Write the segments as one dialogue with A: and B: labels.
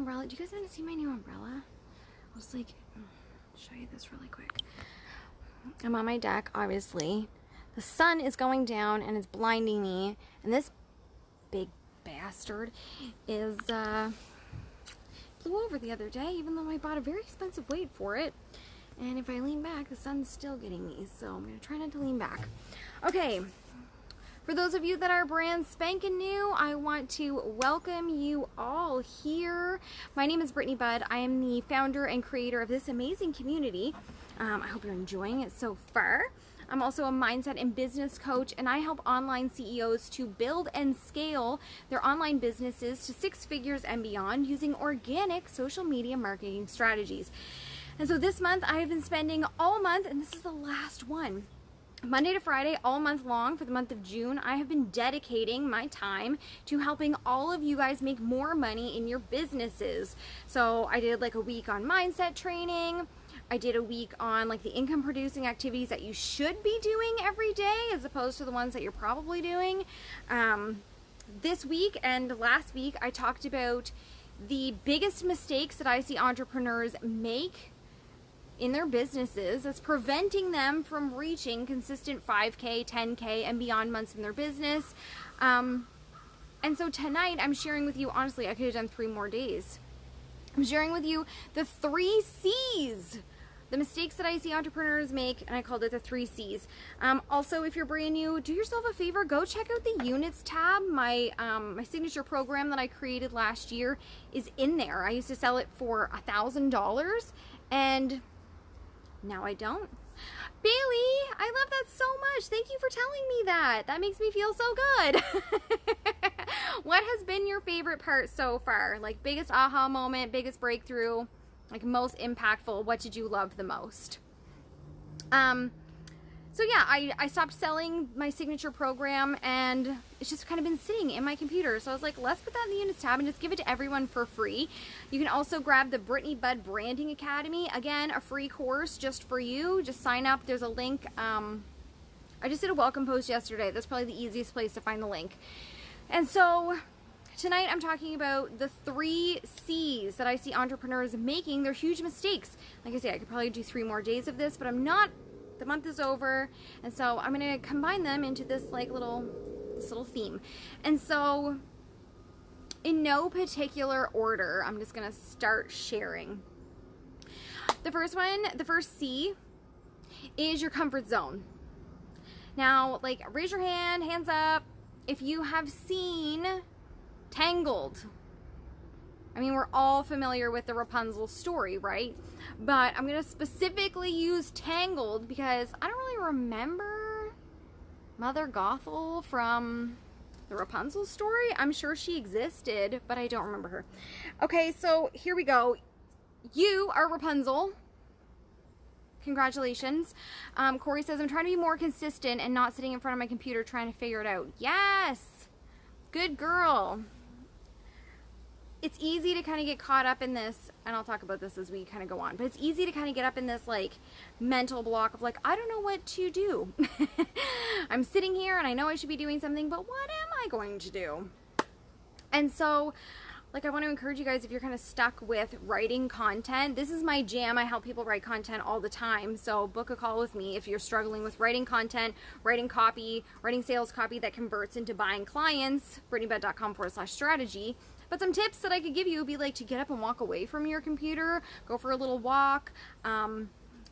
A: umbrella. Do you guys want to see my new umbrella? I'll just like show you this really quick. I'm on my deck, obviously. The sun is going down and it's blinding me. And this big bastard is blew over the other day, even though I bought a very expensive weight for it. And if I lean back, the sun's still getting me. So I'm going to try not to lean back. Okay. For those of you that are brand spanking new, I want to welcome you all here. My name is Brittany Budd. I am the founder and creator of this amazing community. I hope you're enjoying it so far. I'm also a mindset and business coach, and I help online CEOs to build and scale their online businesses to 6 figures and beyond using organic social media marketing strategies. And so this month I have been spending all month, and this is the last one, Monday to Friday, all month long for the month of June, I have been dedicating my time to helping all of you guys make more money in your businesses. So I did like a week on mindset training. I did a week on like the income producing activities that you should be doing every day as opposed to the ones that you're probably doing. This week and last week, I talked about the biggest mistakes that I see entrepreneurs make in their businesses that's preventing them from reaching consistent 5K, 10K, and beyond months in their business. And so tonight I'm sharing with you, honestly, I could have done 3 more days. I'm sharing with you the 3 C's, the mistakes that I see entrepreneurs make, and I called it the 3 C's. Also, if you're brand new, do yourself a favor, go check out the Units tab. My signature program that I created last year is in there. I used to sell it for $1,000, and now I don't. Bailey, I love that so much. Thank you for telling me that. That makes me feel so good. What has been your favorite part so far? Like biggest aha moment, biggest breakthrough, like most impactful. What did you love the most? So yeah, I stopped selling my signature program, and it's just kind of been sitting in my computer. So I was like, let's put that in the Units tab and just give it to everyone for free. You can also grab the Brittany Budd Branding Academy. Again, a free course just for you. Just sign up. There's a link. I just did a welcome post yesterday. That's probably the easiest place to find the link. And so tonight I'm talking about the 3 C's that I see entrepreneurs making. They're huge mistakes. Like I say, I could probably do 3 more days of this, but I'm not. The month is over, and so I'm going to combine them into this like little theme. And so in no particular order, I'm just going to start sharing. The first C is your comfort zone. Now, like, raise your hand, hands up, if you have seen Tangled. I mean, we're all familiar with the Rapunzel story, right? But I'm going to specifically use Tangled because I don't really remember Mother Gothel from the Rapunzel story. I'm sure she existed, but I don't remember her. Okay, so here we go. You are Rapunzel. Congratulations. Corey says, I'm trying to be more consistent and not sitting in front of my computer trying to figure it out. Yes! Good girl. It's easy to kind of get caught up in this, and I'll talk about this as we kind of go on, but it's easy to kind of get up in this like mental block of like, I don't know what to do. I'm sitting here and I know I should be doing something, but what am I going to do? And so, like, I want to encourage you guys, if you're kind of stuck with writing content, this is my jam. I help people write content all the time. So book a call with me if you're struggling with writing content, writing copy, writing sales copy that converts into buying clients, brittanybudd.com/strategy. But some tips that I could give you would be like to get up and walk away from your computer, go for a little walk,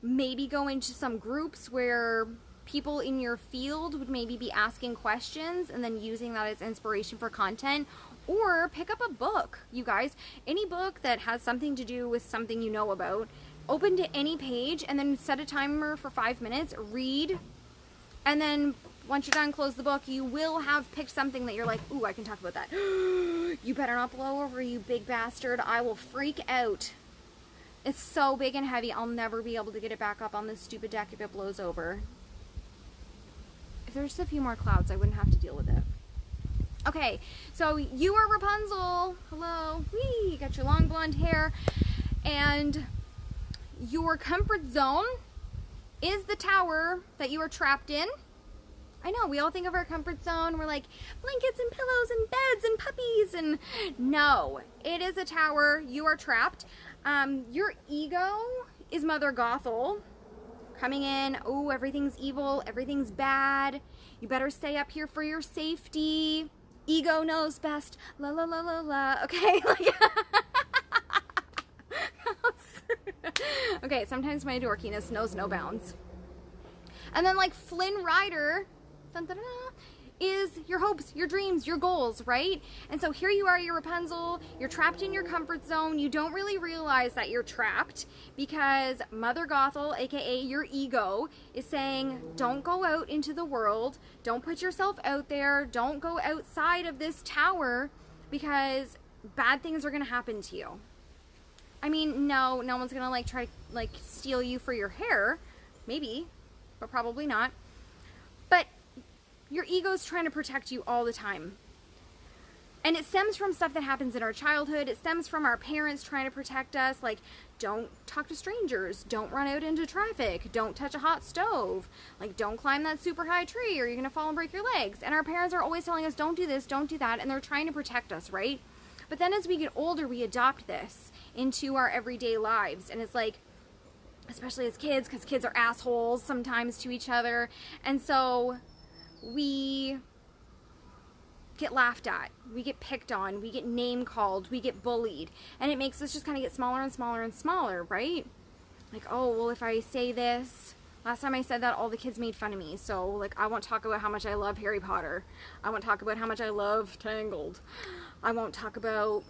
A: maybe go into some groups where people in your field would maybe be asking questions and then using that as inspiration for content. Or pick up a book, you guys. Any book that has something to do with something you know about. Open to any page and then set a timer for 5 minutes, read, and then once you're done, close the book. You will have picked something that you're like, ooh, I can talk about that. You better not blow over, you big bastard. I will freak out. It's so big and heavy, I'll never be able to get it back up on this stupid deck if it blows over. If there's a few more clouds, I wouldn't have to deal with it. Okay, so you are Rapunzel. Hello. Whee! You got your long blonde hair. And your comfort zone is the tower that you are trapped in. I know, we all think of our comfort zone. We're like, blankets and pillows and beds and puppies. And no, it is a tower. You are trapped. Your ego is Mother Gothel coming in. Oh, everything's evil. Everything's bad. You better stay up here for your safety. Ego knows best. La la la la la. Okay, like... Okay, sometimes my dorkiness knows no bounds. And then like Flynn Rider, dun, dun, dun, dun, is your hopes, your dreams, your goals, right? And so here you are, you're Rapunzel, you're trapped in your comfort zone. You don't really realize that you're trapped because Mother Gothel, aka your ego, is saying, don't go out into the world, don't put yourself out there, don't go outside of this tower because bad things are gonna happen to you. I mean, no one's gonna like try to like steal you for your hair, maybe, but probably not. But your ego's trying to protect you all the time. And it stems from stuff that happens in our childhood. It stems from our parents trying to protect us, like don't talk to strangers, don't run out into traffic, don't touch a hot stove, like don't climb that super high tree or you're gonna fall and break your legs. And our parents are always telling us don't do this, don't do that, and they're trying to protect us, right? But then as we get older, we adopt this into our everyday lives. And it's like, especially as kids, because kids are assholes sometimes to each other. And so we get laughed at, we get picked on, we get name called, we get bullied. And it makes us just kind of get smaller and smaller and smaller, right? Like, oh, well, if I say this, last time I said that, all the kids made fun of me. So, like, I won't talk about how much I love Harry Potter. I won't talk about how much I love Tangled. I won't talk about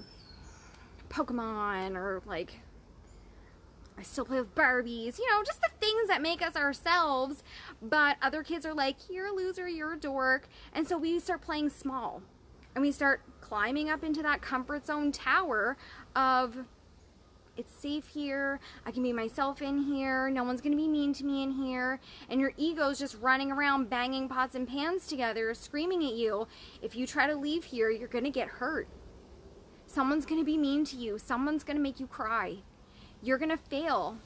A: Pokemon or, like, I still play with Barbies. You know, just the things that make us ourselves. But other kids are like, you're a loser, you're a dork. And so we start playing small. And we start climbing up into that comfort zone tower of, it's safe here, I can be myself in here, no one's going to be mean to me in here, and your ego's just running around banging pots and pans together, screaming at you. If you try to leave here, you're going to get hurt. Someone's going to be mean to you. Someone's going to make you cry. You're going to fail.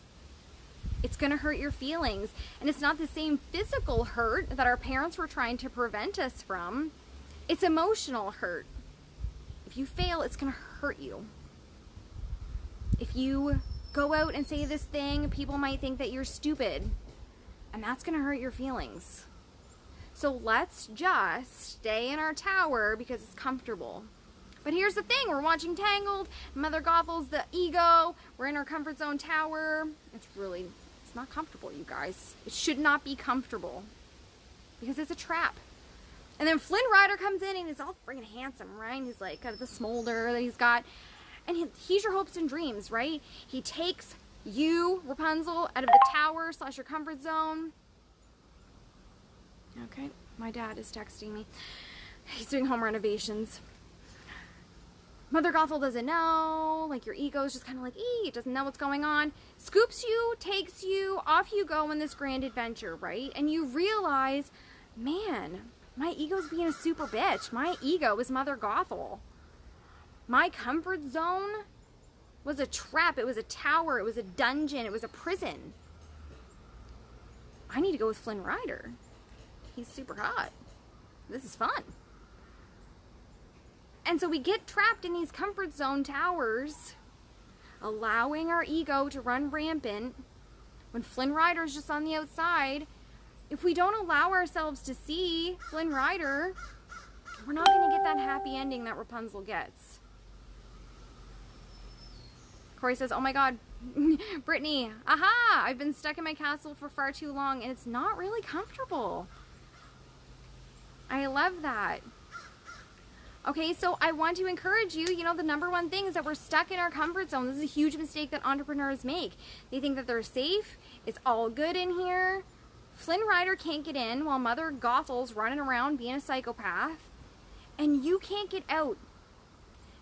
A: It's going to hurt your feelings. And it's not the same physical hurt that our parents were trying to prevent us from. It's emotional hurt. If you fail, it's going to hurt you. If you go out and say this thing, people might think that you're stupid, and that's going to hurt your feelings. So let's just stay in our tower because it's comfortable. But here's the thing, we're watching Tangled, Mother Gothel's the ego, we're in our comfort zone tower. It's not comfortable, you guys. It should not be comfortable because it's a trap. And then Flynn Rider comes in and he's all freaking handsome, right? And he's like got the smolder that he's got. And he's your hopes and dreams, right? He takes you, Rapunzel, out of the tower / your comfort zone. Okay, my dad is texting me. He's doing home renovations. Mother Gothel doesn't know. Like, your ego's just kind of like, doesn't know what's going on. Scoops you, takes you, off you go on this grand adventure, right? And you realize, man, my ego's being a super bitch. My ego is Mother Gothel. My comfort zone was a trap. It was a tower. It was a dungeon. It was a prison. I need to go with Flynn Rider. He's super hot. This is fun. And so we get trapped in these comfort zone towers, allowing our ego to run rampant when Flynn Rider's just on the outside. If we don't allow ourselves to see Flynn Rider, we're not going to get that happy ending that Rapunzel gets. Corey says, oh my god, Brittany, aha, I've been stuck in my castle for far too long and it's not really comfortable. I love that. Okay, so I want to encourage you, the number one thing is that we're stuck in our comfort zone. This is a huge mistake that entrepreneurs make. They think that they're safe, it's all good in here. Flynn Rider can't get in while Mother Gothel's running around being a psychopath. And you can't get out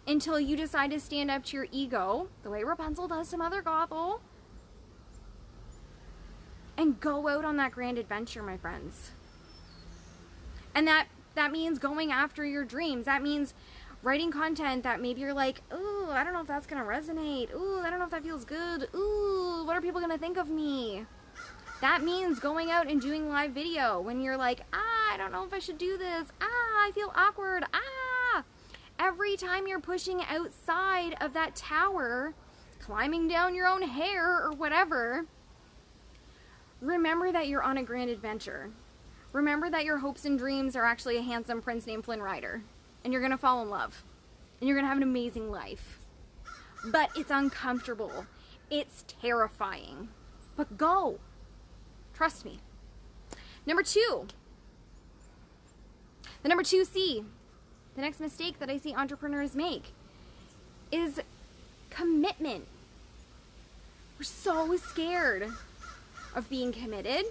A: until you decide to stand up to your ego, the way Rapunzel does to Mother Gothel, and go out on that grand adventure, my friends. And that means going after your dreams. That means writing content that maybe you're like, ooh, I don't know if that's gonna resonate. Ooh, I don't know if that feels good. Ooh, what are people gonna think of me? That means going out and doing live video when you're like, I don't know if I should do this. I feel awkward. Every time you're pushing outside of that tower, climbing down your own hair or whatever, remember that you're on a grand adventure. Remember that your hopes and dreams are actually a handsome prince named Flynn Rider. And you're going to fall in love. And you're going to have an amazing life. But it's uncomfortable. It's terrifying. But go. Trust me. Number 2. The number 2C. The next mistake that I see entrepreneurs make is commitment. We're so scared of being committed.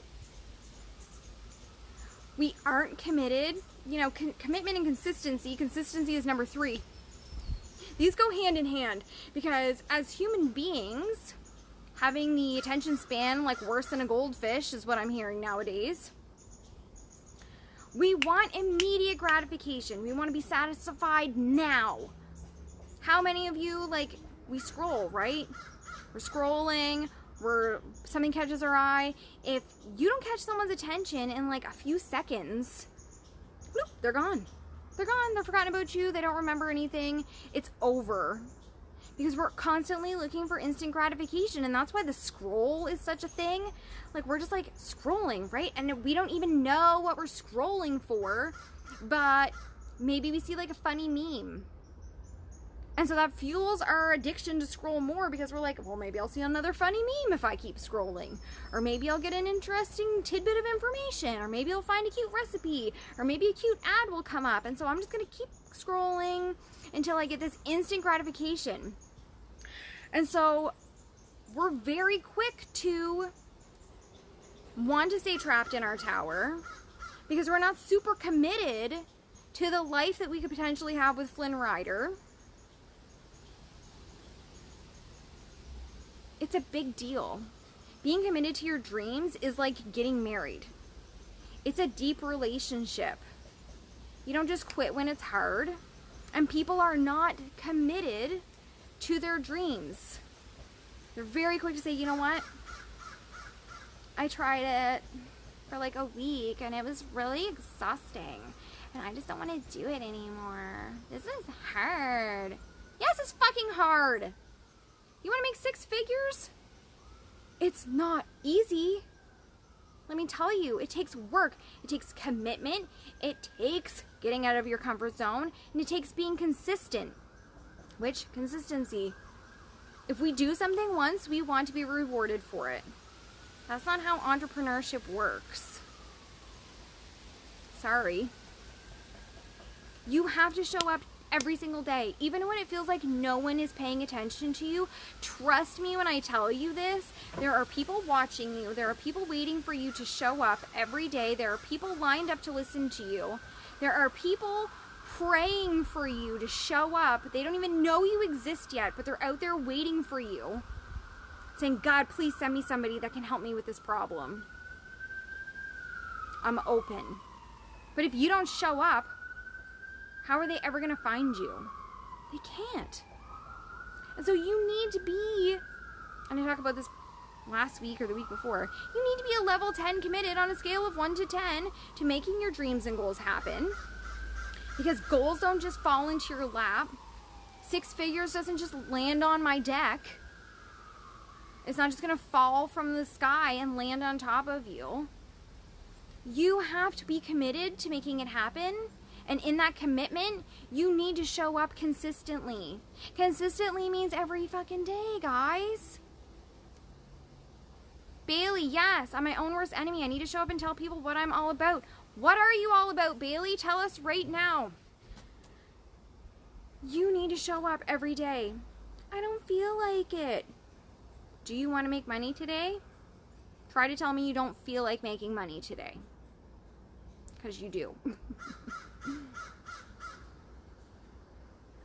A: We aren't committed. You know, commitment and consistency. Consistency is number 3. These go hand in hand because as human beings, having the attention span like worse than a goldfish is what I'm hearing nowadays. We want immediate gratification. We want to be satisfied now. How many of you, like, we scroll, right? We're scrolling, something catches our eye. If you don't catch someone's attention in like a few seconds, bloop, they're gone. They're gone. They're forgotten about you. They don't remember anything. It's over. Because we're constantly looking for instant gratification, and that's why the scroll is such a thing. Like, we're just like scrolling, right? And we don't even know what we're scrolling for, but maybe we see like a funny meme. And so that fuels our addiction to scroll more because we're like, well, maybe I'll see another funny meme if I keep scrolling. Or maybe I'll get an interesting tidbit of information. Or maybe I'll find a cute recipe. Or maybe a cute ad will come up. And so I'm just going to keep scrolling until I get this instant gratification. And so we're very quick to want to stay trapped in our tower because we're not super committed to the life that we could potentially have with Flynn Rider. It's a big deal. Being committed to your dreams is like getting married. It's a deep relationship. You don't just quit when it's hard. And people are not committed to their dreams. They're very quick to say, you know what? I tried it for like a week and it was really exhausting. And I just don't want to do it anymore. This is hard. Yes, it's fucking hard. You want to make 6 figures? It's not easy. Let me tell you, it takes work. It takes commitment. It takes getting out of your comfort zone. And it takes being consistent. Which, consistency. If we do something once, we want to be rewarded for it. That's not how entrepreneurship works. Sorry. You have to show up every single day, even when it feels like no one is paying attention to you. Trust me when I tell you this. There are people watching you. There are people waiting for you to show up every day. There are people lined up to listen to you. There are people praying for you to show up. They don't even know you exist yet, but they're out there waiting for you, saying, God, please send me somebody that can help me with this problem. I'm open. But if you don't show up, how are they ever going to find you? They can't. And so you need to be, and I talked about this last week or the week before, you need to be a level 10 committed on a scale of 1 to 10 to making your dreams and goals happen. Because goals don't just fall into your lap. 6 figures doesn't just land on my deck. It's not just going to fall from the sky and land on top of you. You have to be committed to making it happen. And in that commitment, you need to show up consistently. Consistently means every fucking day, guys. Bailey, yes, I'm my own worst enemy. I need to show up and tell people what I'm all about. What are you all about, Bailey? Tell us right now. You need to show up every day. I don't feel like it. Do you want to make money today? Try to tell me you don't feel like making money today. Because you do.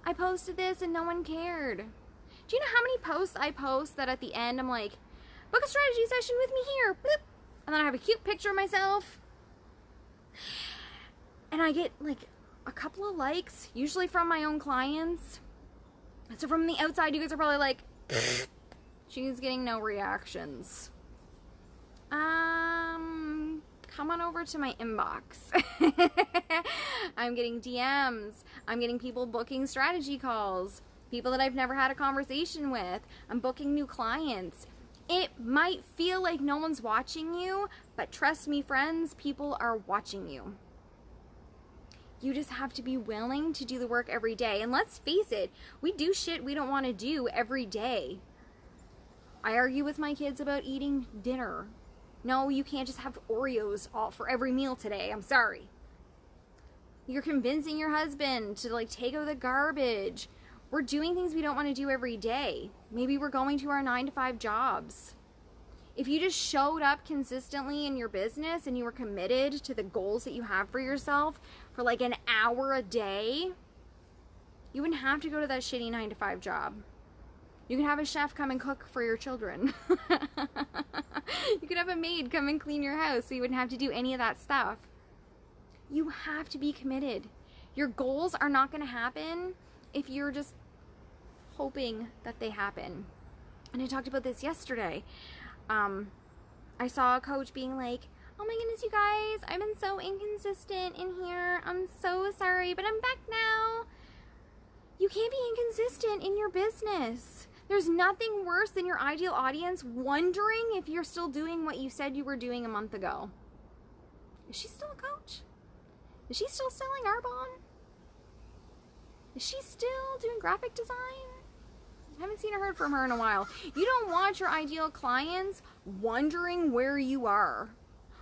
A: I posted this and no one cared. Do you know how many posts I post that at the end I'm like, book a strategy session with me here, bloop, and then I have a cute picture of myself, and I get like a couple of likes, usually from my own clients. So from the outside, you guys are probably like, she's getting no reactions. come on over to my inbox. I'm getting DMs. I'm getting people booking strategy calls. People that I've never had a conversation with. I'm booking new clients. It might feel like no one's watching you, but trust me, friends, people are watching you. You just have to be willing to do the work every day. And let's face it, we do shit we don't want to do every day. I argue with my kids about eating dinner. No, you can't just have Oreos all for every meal today. I'm sorry. You're convincing your husband to like take out the garbage. We're doing things we don't want to do every day. Maybe we're going to our 9-to-5 jobs. If you just showed up consistently in your business and you were committed to the goals that you have for yourself for like an hour a day, you wouldn't have to go to that shitty 9-to-5 job. You could have a chef come and cook for your children. You could have a maid come and clean your house so you wouldn't have to do any of that stuff. You have to be committed. Your goals are not going to happen if you're just hoping that they happen. And I talked about this yesterday. I saw a coach being like, oh my goodness, you guys, I've been so inconsistent in here. I'm so sorry, but I'm back now. You can't be inconsistent in your business. There's nothing worse than your ideal audience wondering if you're still doing what you said you were doing a month ago. Is she still a coach? Is she still selling Arbonne? Is she still doing graphic design? I haven't seen or heard from her in a while. You don't want your ideal clients wondering where you are,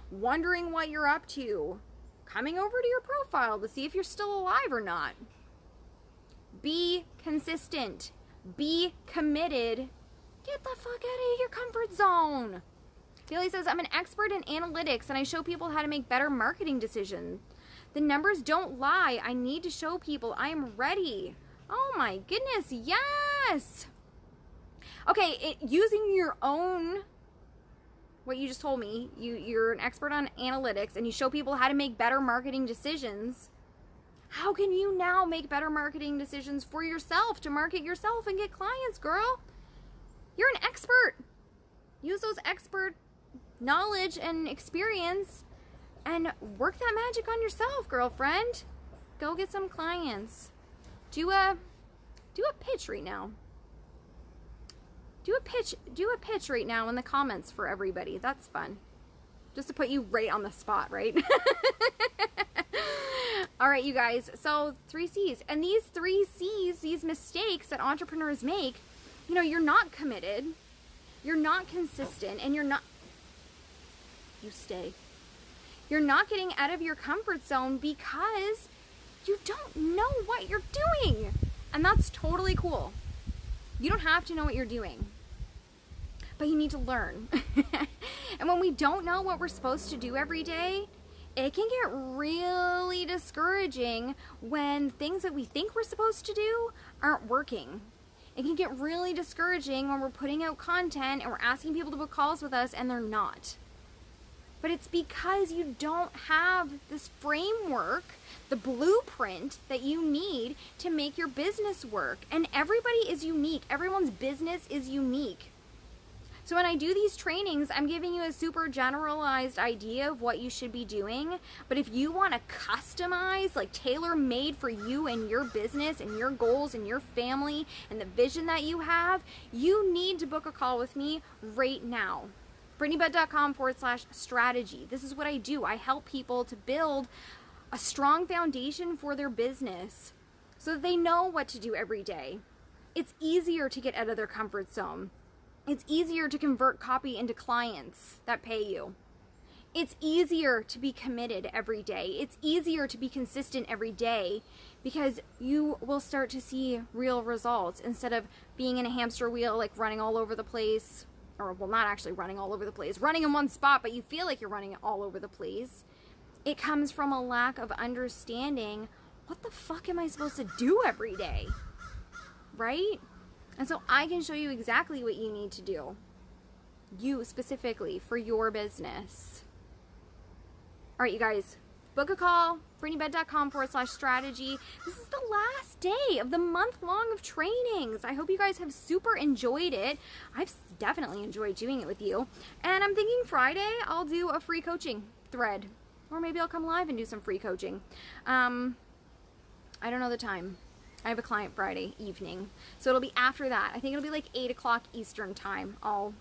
A: wondering what you're up to, coming over to your profile to see if you're still alive or not. Be consistent. Be committed. Get the fuck out of your comfort zone. Bailey says, I'm an expert in analytics and I show people how to make better marketing decisions. The numbers don't lie. I need to show people I am ready. Oh my goodness, yes. Okay, using your own, what you just told me, you're an expert on analytics and you show people how to make better marketing decisions. How can you now make better marketing decisions for yourself to market yourself and get clients, girl? You're an expert. Use those expert knowledge and experience and work that magic on yourself, girlfriend. Go get some clients. Do a pitch right now. Do a pitch right now in the comments for everybody. That's fun. Just to put you right on the spot, right? All right, you guys. So 3 C's. And these 3 C's, these mistakes that entrepreneurs make, you know, you're not committed, you're not consistent, and you're not getting out of your comfort zone because you don't know what you're doing. And that's totally cool. You don't have to know what you're doing, but you need to learn. And when we don't know what we're supposed to do every day, it can get really discouraging when things that we think we're supposed to do aren't working. It can get really discouraging when we're putting out content and we're asking people to book calls with us and they're not. But it's because you don't have this framework, the blueprint that you need to make your business work. And everybody is unique. Everyone's business is unique. So when I do these trainings, I'm giving you a super generalized idea of what you should be doing. But if you want to customize, like tailor-made for you and your business and your goals and your family and the vision that you have, you need to book a call with me right now. BrittanyBudd.com/strategy. This is what I do. I help people to build a strong foundation for their business so that they know what to do every day. It's easier to get out of their comfort zone. It's easier to convert copy into clients that pay you. It's easier to be committed every day. It's easier to be consistent every day because you will start to see real results instead of being in a hamster wheel, like running all over the place. Or, well, not actually running all over the place. Running in one spot, but you feel like you're running all over the place. It comes from a lack of understanding, what the fuck am I supposed to do every day? Right? And so I can show you exactly what you need to do. You specifically for your business. All right, you guys. Book a call, BrittanyBudd.com/strategy. This is the last day of the month-long of trainings. I hope you guys have super enjoyed it. I've definitely enjoyed doing it with you. And I'm thinking Friday, I'll do a free coaching. thread. Or maybe I'll come live and do some free coaching. I don't know the time. I have a client Friday evening. So it'll be after that. I think it'll be like 8 o'clock Eastern time. I'll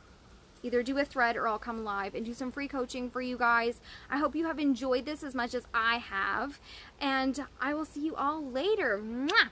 A: either do a thread or I'll come live and do some free coaching for you guys. I hope you have enjoyed this as much as I have. And I will see you all later. Mwah!